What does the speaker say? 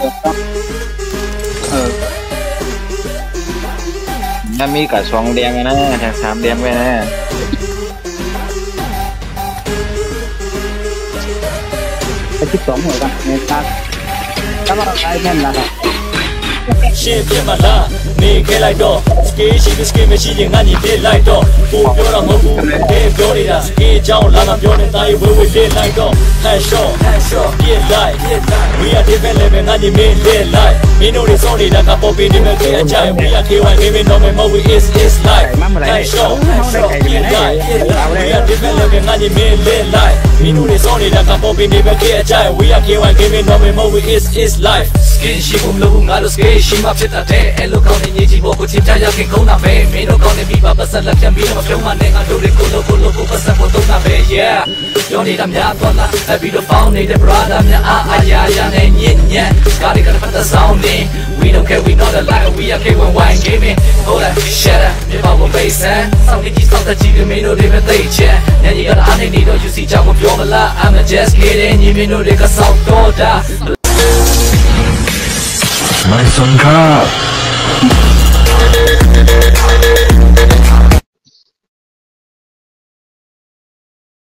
ถ้ามีกับสองแดงนะแทงสามแดงไว้นะไปที่สองหัวกันในการถ้าเราใช้แน่นแล้วရှင်းပြမလားနေခဲ့လိုက်တော့စကေးရှိတဲ့စကေးမရှိရင်ငါညီပြေးလိုက်တော့ကိုပြောတော့မဟုတ်ဘူးတေးပြောနေတာစကေးအကြောင်းလာမပြောနေတာရေဝေးဝေးပြေးလိုက်တော့ headshot ပြေးလိုက် we are different level ငါညီမေးလေလိုက်မင်းတို့တွေစောနေတာကပေါ်ပေးနေမဲ့ခေအကြိုင် we are KY gaming no man we is life headshot ပြေးလိုက် we are different level ငါညီမေးလေလိုက်မင်းတို့တွေစောနေတာကပေါ်ပေးနေမဲ့ခေအကြိုင် we are KY gaming no man we is life skin ရှိဖို့မလို့ငါတို့ skin ရှိမှဖြစ်တဲ့အဲ့လိုကောင်းတဲ့ညီကြီးဘောကိုချစ်ကြရခင်ခုံးတာပဲမင်းတို့ကောင်းတဲ့မိဘပတ်ဆက်လက်ပြန်ပြီးတော့မပြုံးမနဲ့ငါတို့တွေကိုလို့ပတ်ဆက်ဖို့သုံးတာပဲ yeah ပြောနေတာများသွားလားအပြီးတော့ found နေတဲ့ brother များအားရနဲ့ညစ်ညက်ကားတွေကပတ်သက်ဆောင်နေ we don't care we know the light we are K1 wine gaming hold up shut up မြေပေါ်ကိုပိတ်ဆန်းစောင့်နေကြီးစောင့်တကြီးမင်းတို့တွေပဲသိချက်ညညီကအားနေနေတော့ you see ကြောင့်ပြောမလား I'm just kidding ညီမင်းတို့တွေကစောင့်တော့တာMy son